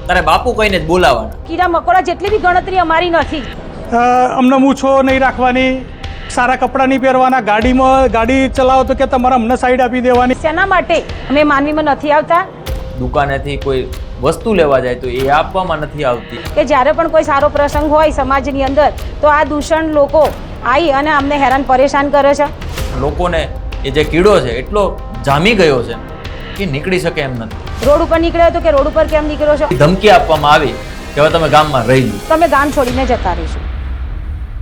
તારે બાપુ કહીને જ બોલાવાના. કીડા મકોડા જેટલી બી ગણતરી અમારી નથી. અમને મૂછો નહીં રાખવાની, સારા કપડાં નહીં પહેરવાના, ગાડી ચલાવો તો કે તમારે અમને સાઈડ આપી દેવાની. શેના માટે અમે માનવીમાં નથી આવતા? દુકાનેથી કોઈ વસ્તુ લેવા જાય તો એ આપવામાં નથી આવતી. કે જ્યારે પણ કોઈ સારો પ્રસંગ હોય સમાજની અંદર તો આ દૂષણ લોકો આવી અને અમને હેરાન પરેશાન કરે છે. લોકોને એ જે કીડો છે એટલો જામી ગયો છે કે નીકળી શકે એમ નથી. રોડ ઉપર નીકળ્યો તો કે રોડ ઉપર કેમ નીકળ્યો છો? ધમકી આપવામાં આવી કે હવે તમે ગામમાં રહી લો, તમે ગામ છોડીને જતા રહીશું.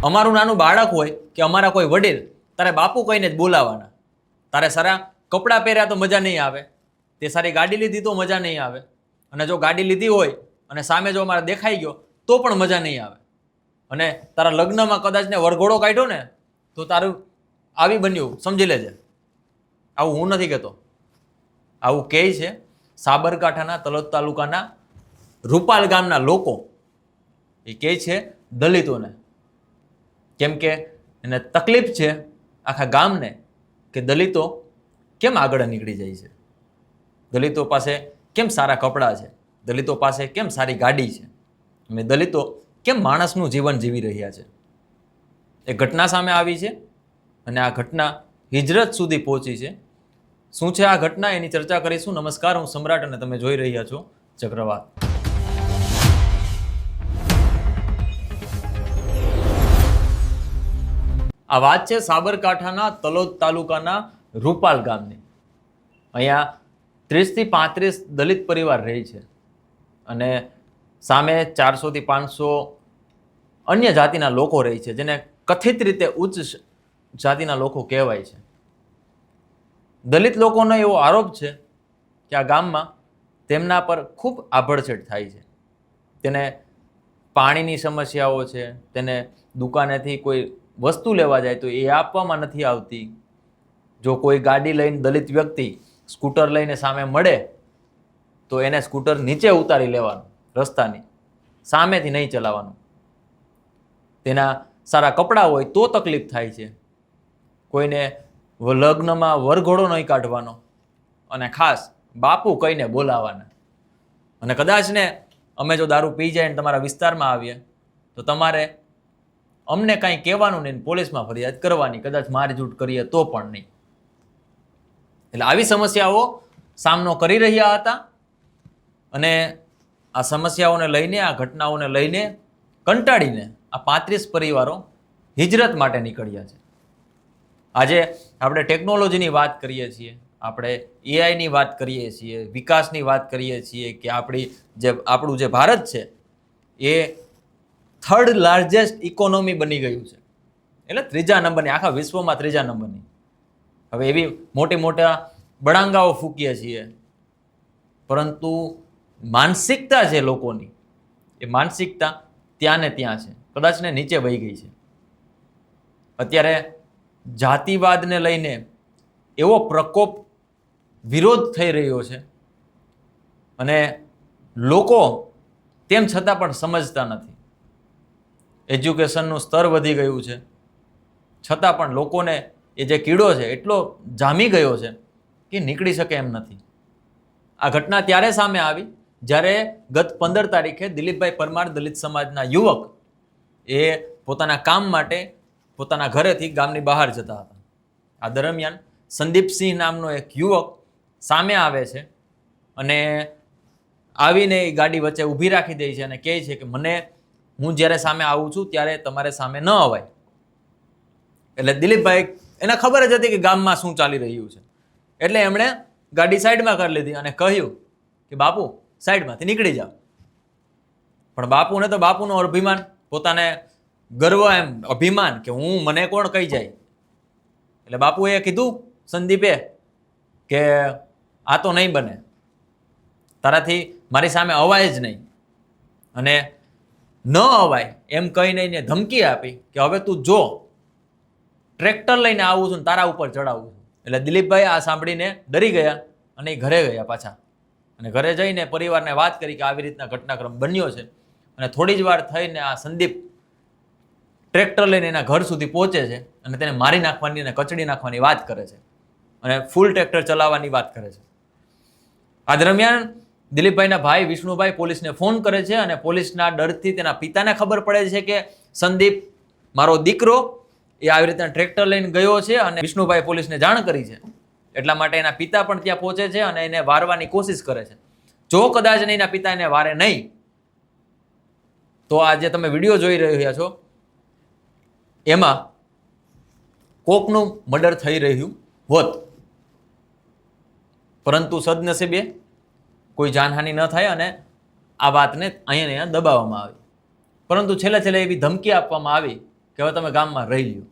અમારું નાનું બાળક હોય કે અમારા કોઈ વડીલ, તારે બાપુ કહીને જ બોલાવાના. તારે સારા કપડાં પહેર્યા તો મજા નહીં આવે, તે સારી ગાડી લીધી તો મજા નહીં આવે, અને જો ગાડી લીધી હોય અને સામે જો અમારે દેખાઈ ગયો તો પણ મજા નહીં આવે, અને તારા લગ્નમાં કદાચ ને વરઘોડો કાઢ્યો ને તો તારું આવી બન્યું સમજી લેજે. આવું હું નથી કહેતો, આવું કહે છે સાબરકાંઠાના તલોદ તાલુકાના રૂપાલ ગામના લોકો. એ કહે છે દલિતોને, કેમ કે એને તકલીફ છે આખા ગામને કે દલિતો કેમ આગળ નીકળી જાય છે, દલિતો પાસે કેમ સારા કપડાં છે, દલિતો પાસે કેમ સારી ગાડી છે, અને દલિતો કેમ માણસનું જીવન જીવી રહ્યા છે. એ ઘટના સામે આવી છે અને આ ઘટના હિજરત સુધી પહોંચી છે. શું છે આ ઘટના એની ચર્ચા કરીશું. નમસ્કાર, હું સમ્રાટ અને તમે જોઈ રહ્યા છો ચક્રવાત. આ વાત છે સાબરકાંઠાના તલોદ તાલુકાના રૂપાલ ગામની. અહીંયા 30 થી 35 દલિત પરિવાર રહે છે અને સામે 400 થી 500 અન્ય જાતિના લોકો રહે છે, જેને કથિત રીતે ઉચ્ચ જાતિના લોકો કહેવાય છે. દલિત લોકોનો એવો આરોપ છે કે આ ગામમાં તેમના પર ખૂબ આભડછેડ થાય છે. તેને પાણીની સમસ્યાઓ છે, તેને દુકાનેથી કોઈ વસ્તુ લેવા જાય તો એ આપવામાં નથી આવતી. જો કોઈ ગાડી લઈને દલિત વ્યક્તિ સ્કૂટર લઈને સામે મળે તો એને સ્કૂટર નીચે ઉતારી લેવાનું, રસ્તાની સામેથી નહીં ચલાવવાનું. તેના સારા કપડાં હોય તો તકલીફ થાય છે. કોઈને લગ્નમાં વરઘોડો નહીં કાઢવાનો અને ખાસ બાપુ કહીને બોલાવાના. અને કદાચ ને અમે જો દારૂ પી જાય ને તમારા વિસ્તારમાં આવીએ તો તમારે અમને કાંઈ કહેવાનું નહીં, પોલીસમાં ફરિયાદ કરવાની, કદાચ મારઝૂટ કરીએ તો પણ નહીં. એટલે આવી સમસ્યાઓ સામનો કરી રહ્યા હતા અને આ સમસ્યાઓને લઈને, આ ઘટનાઓને લઈને કંટાળીને આ 35 પરિવારો હિજરત માટે નીકળ્યા છે. આજે આપણે ટેકનોલોજીની વાત કરીએ છીએ, આપણે એઆઈની વાત કરીએ છીએ, વિકાસની વાત કરીએ છીએ કે આપણું જે ભારત છે એ 3rd લાર્જેસ્ટ ઇકોનોમી બની ગયું છે. એટલે 3જા નંબરની, આખા વિશ્વમાં 3જા નંબરની. હવે એવી મોટા બળાંગાઓ ફૂંકીએ છીએ, પરંતુ માનસિકતા છે લોકોની, એ માનસિકતા ત્યાં ને ત્યાં છે, કદાચ ને નીચે વહી ગઈ છે. અત્યારે જાતિવાદને લઈને એવો પ્રકોપ, વિરોધ થઈ રહ્યો છે અને લોકો તેમ છતાં પણ સમજતા નથી. એજ્યુકેશનનું સ્તર વધી ગયું છે છતાં પણ લોકોને એ જે કીડો છે એટલો જામી ગયો છે કે નીકળી શકે એમ નથી. આ ઘટના ત્યારે સામે આવી જ્યારે ગત 15 તારીખે દિલીપભાઈ પરમાર દલિત સમાજના યુવક એ પોતાના કામ માટે પોતાના ઘરેથી ગામની બહાર જતા હતા. આ દરમિયાન સંદીપસિંહ નામનો એક યુવક સામે આવે છે અને આવીને એ ગાડી વચ્ચે ઊભી રાખી દે છે અને કહે છે કે હું જ્યારે સામે આવું છું ત્યારે તમારે સામે ન અવાય. એટલે દિલીપભાઈ, એને ખબર જ હતી કે ગામમાં શું ચાલી રહ્યું છે, એટલે એમણે ગાડી સાઈડમાં કરી લીધી અને કહ્યું કે બાપુ સાઈડમાંથી નીકળી જાઓ. પણ બાપુને તો બાપુનો અભિમાન, પોતાને ગર્વ, એમ અભિમાન કે મને કોણ કહી જાય. એટલે બાપુએ કીધું સંદીપે કે આ તો નહીં બને, તારાથી મારી સામે અવાય જ નહીં. અને ન અવાય એમ કહીને એને ધમકી આપી કે હવે તું જો, ટ્રેક્ટર લઈને આવું છું ને તારા ઉપર ચડાવું છું. એટલે દિલીપભાઈ આ સાંભળીને ડરી ગયા અને એ ઘરે ગયા પાછા. અને ઘરે જઈને પરિવારને વાત કરી કે આવી રીતના ઘટનાક્રમ બન્યો છે. અને થોડી જ વાર થઈને આ સંદીપ ટ્રેક્ટર લઈને એના ઘર સુધી પહોંચે છે અને તેને મારી નાખવાની અને કચડી નાખવાની વાત કરે છે અને ફૂલ ટ્રેક્ટર ચલાવવાની વાત કરે છે. આ દરમિયાન દિલીપભાઈના ભાઈ વિષ્ણુભાઈ પોલીસને ફોન કરે છે અને પોલીસના ડરથી તેના પિતાને ખબર પડે છે કે સંદીપ મારો દીકરો એ આવી રીતના ટ્રેક્ટર લઈને ગયો છે અને વિષ્ણુભાઈ પોલીસને જાણ કરી છે. એટલા માટે એના પિતા પણ ત્યાં પહોંચે છે અને એને વારવાની કોશિશ કરે છે. જો કદાચ એના પિતા એને વારે નહીં તો આ જે તમે વિડીયો જોઈ રહ્યા છો એમાં કોકનું મર્ડર થઈ રહ્યું હોત, પરંતુ સદનસીબે કોઈ જાનહાનિ ન થાય અને આ વાતને અહીંયા દબાવવામાં આવી. પરંતુ છેલ્લે એવી ધમકી આપવામાં આવી કે હવે તમે ગામમાં રહી લ્યો.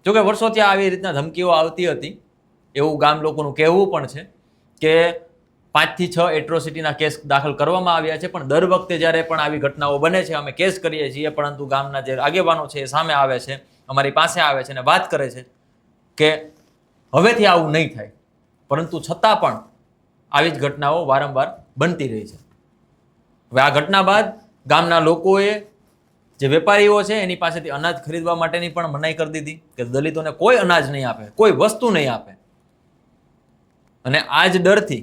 જોકે વર્ષોથી આવી રીતના ધમકીઓ આવતી હતી એવું ગામ લોકોનું કહેવું પણ છે કે 5 થી 6 એટ્રોસિટીના કેસ દાખલ કરવામાં આવ્યા છે. પણ દર વખતે જ્યારે પણ આવી ઘટનાઓ બને છે અમે કેસ કરીએ છીએ, પરંતુ ગામના જે આગેવાનો છે એ સામે આવે છે, અમારી પાસે આવે છે અને વાત કરે છે કે હવેથી આવું નહીં થાય. પરંતુ છતાં પણ આવી જ ઘટનાઓ વારંવાર બનતી રહી છે. હવે આ ઘટના બાદ ગામના લોકોએ, જે વેપારીઓ છે એની પાસેથી અનાજ ખરીદવા માટેની પણ મનાઈ કરી દીધી કે દલિતોને કોઈ અનાજ નહીં આપે, કોઈ વસ્તુ નહીં આપે. અને આ જ ડરથી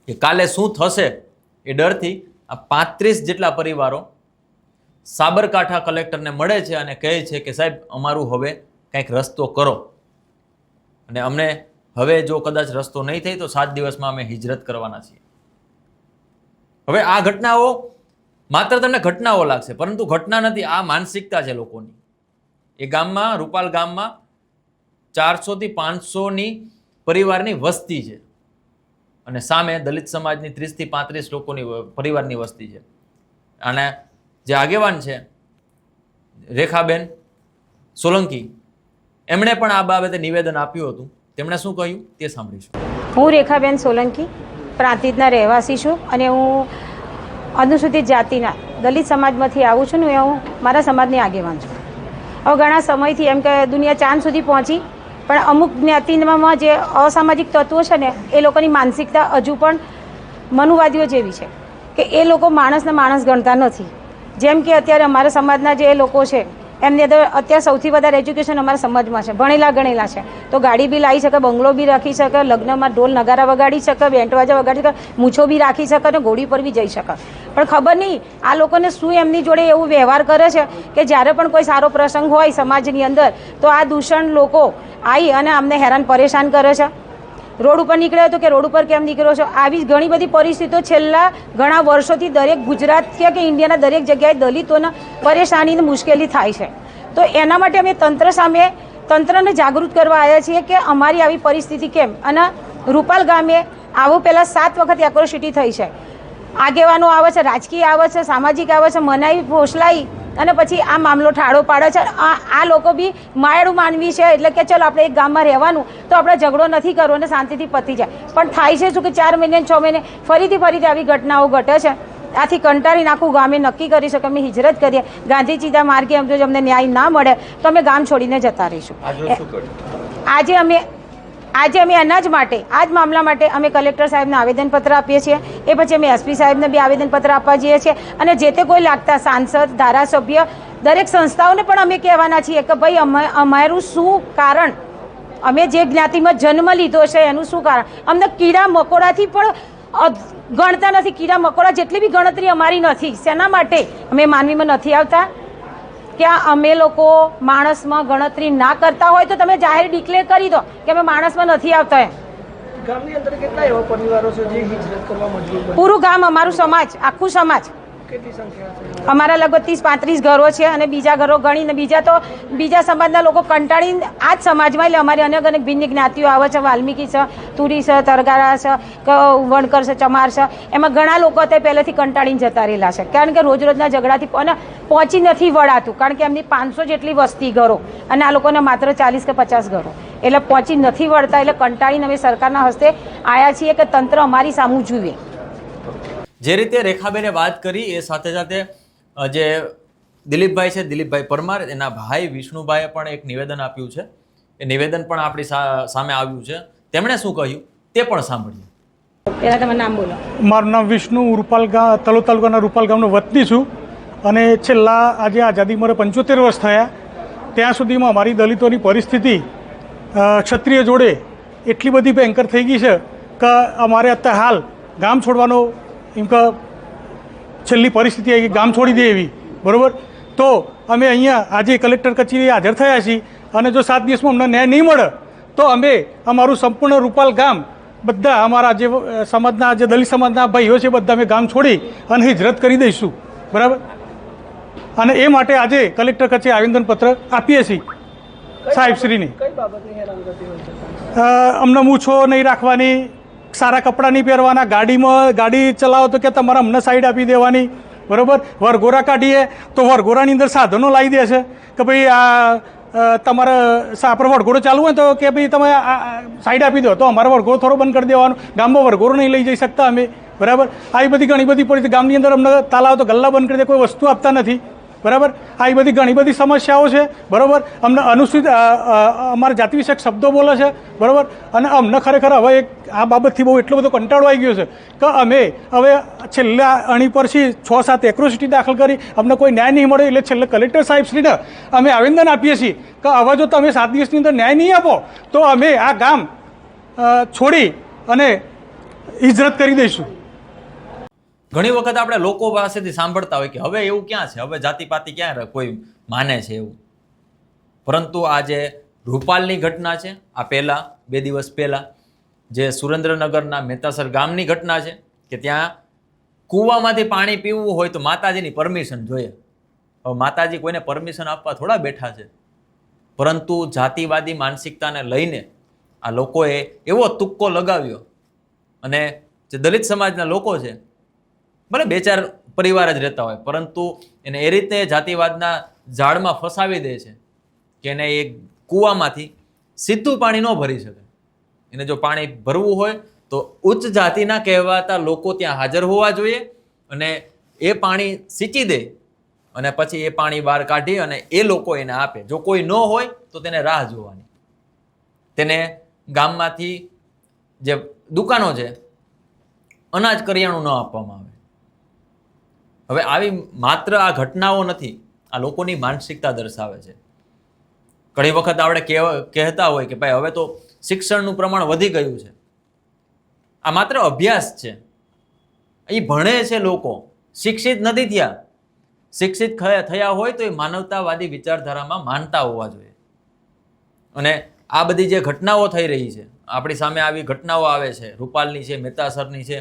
કે કાલે શું થશે એ ડરથી આ 35 જેટલા પરિવારો સાબરકાંઠા કલેક્ટરને મળે છે અને કહે છે કે સાહેબ અમારું હવે કંઈક રસ્તો કરો અને અમને હવે જો કદાચ રસ્તો નહીં થાય તો 7 દિવસમાં અમે હિજરત કરવાના છીએ. હવે આ ઘટનાઓ માત્ર તમને ઘટનાઓ લાગશે, પરંતુ ઘટના નથી, આ માનસિકતા છે લોકોની. એ ગામમાં, રૂપાલ ગામમાં 400 થી 500ની પરિવારની વસ્તી છે અને સામે દલિત સમાજની 30 થી 35 લોકોની પરિવારની વસ્તી છે. અને જે આગેવાન છે રેખાબેન સોલંકી, એમણે પણ આ બાબતે નિવેદન આપ્યું હતું. તેમણે શું કહ્યું તે સાંભળીશું. હું રેખાબેન સોલંકી પ્રાંતિજના રહેવાસી છું અને હું અનુસૂચિત જાતિના દલિત સમાજમાંથી આવું છું ને હું મારા સમાજની આગેવાન છું. હવે ઘણા સમયથી એમ કે દુનિયા ચાંદ સુધી પહોંચી, પણ અમુક જ્ઞાતિમાં જે અસામાજિક તત્વો છે ને એ લોકોની માનસિકતા હજુ પણ મનુવાદીઓ જેવી છે કે એ લોકો માણસને માણસ ગણતા નથી. જેમ કે અત્યારે અમારા સમાજના જે લોકો છે એમની અંદર અત્યારે સૌથી વધારે એજ્યુકેશન અમારા સમાજમાં છે, ભણેલા ગણેલા છે, તો ગાડી બી લાવી શકે, બંગલો બી રાખી શકે, લગ્નમાં ઢોલ નગારા વગાડી શકે, બેન્ટવાજા વગાડી શકે, મૂછો બી રાખી શકે અને ઘોડી પર બી જઈ શકે. પણ ખબર નહીં આ લોકોને શું એમની જોડે એવું વ્યવહાર કરે છે કે જ્યારે પણ કોઈ સારો પ્રસંગ હોય સમાજની અંદર તો આ દૂષણ લોકો આવી અને અમને હેરાન પરેશાન કરે છે. રોડ ઉપર નીકળ્યો હતો કે રોડ ઉપર કેમ નીકળ્યો છો, આવી ઘણી બધી પરિસ્થિતિઓ છેલ્લા ઘણા વર્ષોથી દરેક ગુજરાત કે ઇન્ડિયાના દરેક જગ્યાએ દલિતોના પરેશાનીની મુશ્કેલી થાય છે. તો એના માટે અમે તંત્રને જાગૃત કરવા આવ્યા છીએ કે અમારી આવી પરિસ્થિતિ કેમ. અને રૂપાલ ગામે આવું પહેલાં 7 વખત એટ્રોસિટી થઈ છે. આગેવાનો આવે છે, રાજકીય આવે છે, સામાજિક આવે છે, મનાઈ ફોસલાઈ અને પછી આ મામલો ઠાળો પાડે છે. આ લોકો બી માયાળું માનવી છે એટલે કે ચલો આપણે એક ગામમાં રહેવાનું તો આપણે ઝઘડો નથી કરવો અને શાંતિથી પતી જાય. પણ થાય છે શું કે 4 મહિને 6 મહિને ફરીથી આવી ઘટનાઓ ઘટે છે. આથી કંટાળીને આખું ગામે નક્કી કરી શકે અમે હિજરત કરીએ, ગાંધીજીના માર્ગે એમ જો અમને ન્યાય ના મળે તો અમે ગામ છોડીને જતા રહીશું. આજે અમે અનાજ માટે, આ જ મામલા માટે અમે કલેક્ટર સાહેબને આવેદનપત્ર આપીએ છીએ. એ પછી અમે એસપી સાહેબને બી આવેદનપત્ર આપવા જઈએ છીએ અને જે તે કોઈ લાગતા સાંસદ, ધારાસભ્ય, દરેક સંસ્થાઓને પણ અમે કહેવાના છીએ કે ભાઈ અમારું શું કારણ, અમે જે જ્ઞાતિમાં જન્મ લીધો છે એનું શું કારણ. અમને કીડા મકોડાથી પણ ગણતા નથી, કીડા મકોડા જેટલી બી ગણતરી અમારી નથી. શેના માટે અમે માનવીમાં નથી આવતા કે અમે લોકો માણસમાં ગણતરી ના કરતા હોય તો તમે જાહેર ડિક્લેર કરી દો કે અમે માણસમાં નથી આવતા. એમ ગામની અંદર કેટલા એવા પરિવારો છે જે હિજરત કરવા મજબૂર બને? પૂરું ગામ, અમારું સમાજ, આખું સમાજ. કેટલી સંખ્યા છે? અમારા લગભગ 30-35 ઘરો છે અને બીજા ઘરો ગણીને બીજા સમાજના લોકો કંટાળીને આ જ સમાજમાં, એટલે અમારી અનેક ભિન્ન જ્ઞાતિઓ આવે છે. વાલ્મીકી છે, તુરી છે, તરગારા છે, વણકર છે, ચમાર છે. એમાં ઘણા લોકો અત્યારે પહેલેથી કંટાળીને જતા રહેલા છે કારણ કે રોજના ઝઘડાથી અને પહોંચી નથી વળાતું કારણ કે એમની 500 જેટલી વસ્તી ઘરો અને આ લોકોને માત્ર 40 કે 50 ઘરો, એટલે પહોંચી નથી વળતા. એટલે કંટાળીને અમે સરકારના હસ્તે આવ્યા છીએ કે તંત્ર અમારી સામું જુએ. જે રીતે રેખાબેને વાત કરી એ સાથે સાથે જે દિલીપભાઈ છે, દિલીપભાઈ પરમાર, એના ભાઈ વિષ્ણુભાઈએ પણ એક નિવેદન આપ્યું છે. એ નિવેદન પણ આપણી સામે આવ્યું છે. તેમણે શું કહ્યું તે પણ સાંભળીએ. પહેલાં તમે નામ બોલો. મારું નામ વિષ્ણુ, રૂપાલ તલોદ તાલુકાના રૂપાલ ગામનો વતની છું અને છેલ્લા આજે આઝાદી મળે 75 વર્ષ થયા ત્યાં સુધીમાં અમારી દલિતોની પરિસ્થિતિ ક્ષત્રિય જોડે એટલી બધી ભયંકર થઈ ગઈ છે કે અમારે અત્યારે હાલ ગામ છોડવાનો એમ કે છેલ્લી પરિસ્થિતિ આવી ગઈ, ગામ છોડી દે એવી, બરાબર. તો અમે અહીંયા આજે કલેક્ટર કચેરીએ હાજર થયા છીએ અને જો 7 દિવસમાં અમને ન્યાય નહીં મળે તો અમે અમારું સંપૂર્ણ રૂપાલ ગામ બધા અમારા જે સમાજના જે દલિત સમાજના ભાઈઓ છે બધા અમે ગામ છોડી અને હિજરત કરી દઈશું, બરાબર. અને એ માટે આજે કલેક્ટર કચેરી આવેદનપત્ર આપીએ છીએ સાહેબશ્રીને. કઈ બાબતની હેરાનગતિ હોય છે? અમને મૂછો નહીં રાખવાની, સારા કપડાં નહીં પહેરવાના, ગાડી ચલાવો તો કે તમારે અમને સાઈડ આપી દેવાની, બરાબર. વરઘોડા કાઢીએ તો વરઘોડાની અંદર સાધનો લાવી દે છે કે ભાઈ આ તમારે આપણે વરઘોડો ચાલુ હોય તો કે ભાઈ તમે સાઈડ આપી દો, તો અમારે વરઘોડો થોડો બંધ કરી દેવાનો, ગામમાં વરઘોડો નહીં લઈ જઈ શકતા અમે, બરાબર. આવી બધી ઘણી બધી પરિસ્થિતિ ગામની અંદર અમને તાલાવ તો ગલ્લા બંધ કરી દે, કોઈ વસ્તુ આપતા નથી, બરાબર. આવી બધી ઘણી બધી સમસ્યાઓ છે, બરાબર. અમને અનુસૂચિત અમારા જાતિ વિષયક શબ્દો બોલે છે, બરાબર. અને અમને ખરેખર હવે એક આ બાબતથી બહુ એટલો બધો કંટાળો આવી ગયો છે કે અમે હવે છેલ્લા અણી પરથી 6-7 એક્રોસિટી દાખલ કરી, અમને કોઈ ન્યાય નહીં મળે એટલે છેલ્લે કલેક્ટર સાહેબશ્રીને અમે આવેદન આપીએ છીએ કે હવે જો તમે 7 દિવસની અંદર ન્યાય નહીં આપો તો અમે આ ગામ છોડી અને હિજરત કરી દઈશું. ઘણી વખત આપણે લોકો પાસેથી સાંભળતા હોય કે હવે એવું ક્યાં છે, હવે જાતિપાતિ ક્યાં કોઈ માને છે એવું. પરંતુ આ જે રૂપાલની ઘટના છે, આ પહેલાં 2 દિવસ પહેલાં જે સુરેન્દ્રનગરના મહેતાસર ગામની ઘટના છે કે ત્યાં કૂવામાંથી પાણી પીવું હોય તો માતાજીની પરમિશન જોઈએ. હવે માતાજી કોઈને પરમિશન આપવા થોડા બેઠા છે, પરંતુ જાતિવાદી માનસિકતાને લઈને આ લોકોએ એવો તુક્કો લગાવ્યો અને જે દલિત સમાજના લોકો છે, ભલે 2-4 પરિવાર જ રહેતા હોય, પરંતુ એને એ રીતે જાતિવાદના ઝાડમાં ફસાવી દે છે કે એને એ કૂવામાંથી સીધું પાણી ન ભરી શકે. એને જો પાણી ભરવું હોય તો ઉચ્ચ જાતિના કહેવાતા લોકો ત્યાં હાજર હોવા જોઈએ અને એ પાણી સિંચી દે અને પછી એ પાણી બહાર કાઢી અને એ લોકો એને આપે. જો કોઈ ન હોય તો તેને રાહ જોવાની, તેને ગામમાંથી જે દુકાનો છે અનાજ કરિયાણું ન આપવામાં આવે. હવે આવી માત્ર આ ઘટનાઓ નથી, આ લોકોની માનસિકતા દર્શાવે છે. ઘણી વખત આપણે કહેતા હોય કે ભાઈ હવે તો શિક્ષણનું પ્રમાણ વધી ગયું છે. આ માત્ર અભ્યાસ છે, અહીં ભણે છે લોકો, શિક્ષિત નથી થયા. શિક્ષિત થયા હોય તો એ માનવતાવાદી વિચારધારામાં માનતા હોવા જોઈએ. અને આ બધી જે ઘટનાઓ થઈ રહી છે, આપણી સામે આવી ઘટનાઓ આવે છે, રૂપાલની છે, મહેતાસરની છે.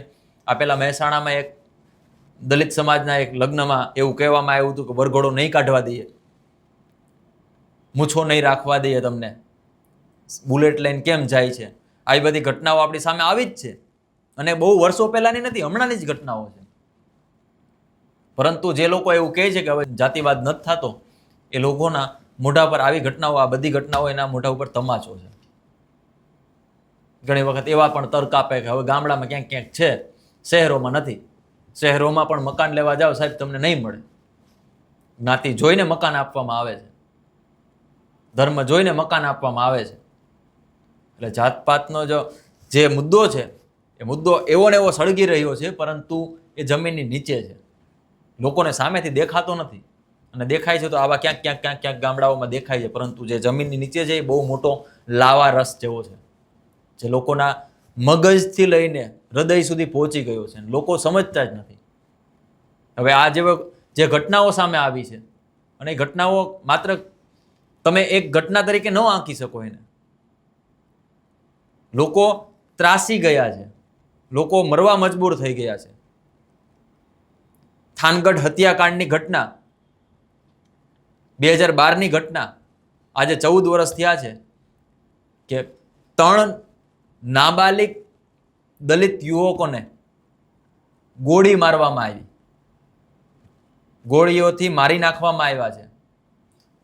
આ પહેલાં મહેસાણામાં એક દલિત સમાજના એક લગ્નમાં એવું કહેવામાં આવ્યું હતું કે વરઘોડો નહીં કાઢવા દઈએ, મૂછો નહીં રાખવા દઈએ, તમને બુલેટ લઈને કેમ જાય છે. આવી બધી ઘટનાઓ આપણી સામે આવી જ છે અને બહુ વર્ષો પહેલાંની નથી, હમણાંની જ ઘટનાઓ છે. પરંતુ જે લોકો એવું કહે છે કે હવે જાતિવાદ નથી થતો, એ લોકોના મોઢા પર આવી ઘટનાઓ, આ બધી ઘટનાઓ એના મોઢા ઉપર તમાચો છે. ઘણી વખત એવા પણ તર્ક આપે કે હવે ગામડામાં ક્યાંક ક્યાંક છે, શહેરોમાં નથી. શહેરોમાં પણ મકાન લેવા જાઓ સાહેબ તમને નહીં મળે. જ્ઞાતિ જોઈને મકાન આપવામાં આવે છે, ધર્મ જોઈને મકાન આપવામાં આવે છે. એટલે જાતપાતનો જે મુદ્દો છે એ મુદ્દો એવો ને એવો સળગી રહ્યો છે, પરંતુ એ જમીનની નીચે છે, લોકોને સામેથી દેખાતો નથી. અને દેખાય છે તો આવા ક્યાંક ગામડાઓમાં દેખાય છે, પરંતુ જે જમીનની નીચે છે એ બહુ મોટો લાવા રસ જેવો છે, જે લોકોના મગજથી લઈને હૃદય સુધી પહોંચી ગયો છે. લોકો સમજતા જ નથી. હવે આ જે ઘટનાઓ સામે આવી છે, અને એ ઘટનાઓ માત્ર તમે એક ઘટના તરીકે ન આંકી શકો એને. લોકો ત્રાસી ગયા છે, લોકો મરવા મજબૂર થઈ ગયા છે. થાનગઢ હત્યાકાંડની ઘટના, 2012ની ઘટના, આજે 14 વર્ષ થયા છે કે 3 નાબાલિગ દલિત યુવકોને ગોળી મારવામાં આવી, ગોળીઓથી મારી નાખવામાં આવ્યા છે.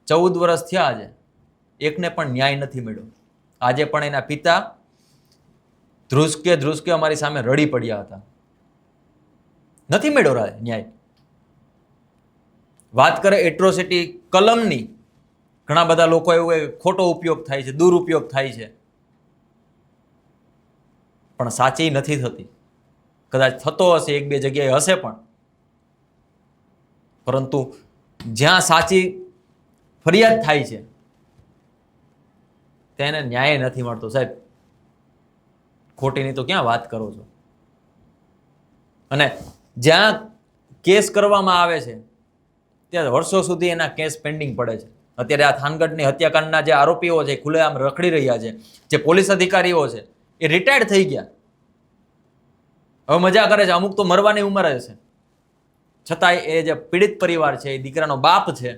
14 વર્ષ થયા છે, એકને પણ ન્યાય નથી મળ્યો. આજે પણ એના પિતા ધ્રુસકે અમારી સામે રડી પડ્યા હતા, નથી મળ્યો ન્યાય. વાત કરે એટ્રોસિટી કલમની, ઘણા બધા લોકો એવું ખોટો ઉપયોગ થાય છે, દુરુપયોગ થાય છે, પણ સાચી નથી થતી. કદાચ થતો હશે, 1-2 જગ્યાએ હશે પણ, પરંતુ જ્યાં સાચી ફરિયાદ થાય છે તેને ન્યાય નથી મળતો. સાહેબ ખોટીની તો ક્યાં વાત કરો છો? અને જ્યાં કેસ કરવામાં આવે છે ત્યાં વર્ષો સુધી એના કેસ પેન્ડિંગ પડે છે. અત્યારે આ થાનગઢની હત્યાકાંડના જે આરોપીઓ છે ખુલ્લેઆમ રખડી રહ્યા છે, જે પોલીસ અધિકારીઓ છે એ રિટાયર્ડ થઈ ગયા, હવે મજા કરે છે, અમુક તો મરવાની ઉંમરે છે, છતાંય એ જે પીડિત પરિવાર છે એ દીકરાનો બાપ છે,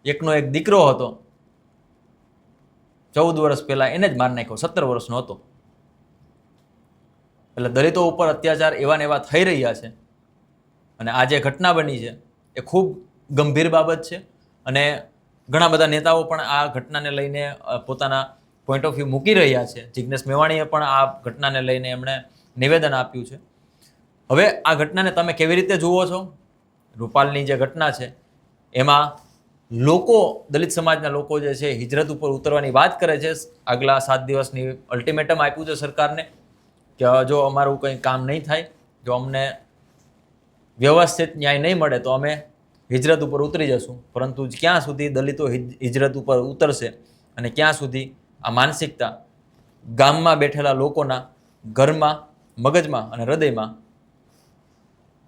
એકનો એક દીકરો હતો 14 વર્ષ પહેલા એને જ માર નાખ્યો, 17 વર્ષનો હતો. એટલે દલિતો ઉપર અત્યાચાર એવા ને એવા થઈ રહ્યા છે. અને આ જે ઘટના બની છે એ ખૂબ ગંભીર બાબત છે. અને ઘણા બધા નેતાઓ પણ આ ઘટનાને લઈને પોતાના પોઈન્ટ ઓફ વ્યૂ મૂકી રહ્યા છે. જિગ્નેશ મેવાણીએ પણ આ ઘટનાને લઈને એમણે નિવેદન આપ્યું છે. હવે આ ઘટનાને તમે કેવી રીતે જુઓ છો? રૂપાલની જે ઘટના છે એમાં લોકો, દલિત સમાજના લોકો જે છે હિજરત ઉપર ઉતરવાની વાત કરે છે. આગલા 7 દિવસની અલ્ટિમેટમ આપ્યું છે સરકારને કે જો અમારું કંઈ કામ નહીં થાય, જો અમને વ્યવસ્થિત ન્યાય નહીં મળે તો અમે હિજરત ઉપર ઉતરી જશું. પરંતુ ક્યાં સુધી દલિતો હિજરત ઉપર ઉતરશે અને ક્યાં સુધી આ માનસિકતા ગામમાં બેઠેલા લોકોના ઘરમાં, મગજમાં અને હૃદયમાં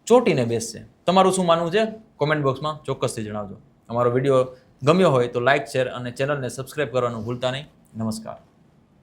ચોંટીને બેસશે? તમારું શું માનવું છે? કોમેન્ટ બોક્સમાં ચોક્કસથી જણાવજો. અમારો વિડીયો ગમ્યો હોય તો લાઇક, શેર અને ચેનલને સબસ્ક્રાઈબ કરવાનું ભૂલતા નહીં. નમસ્કાર.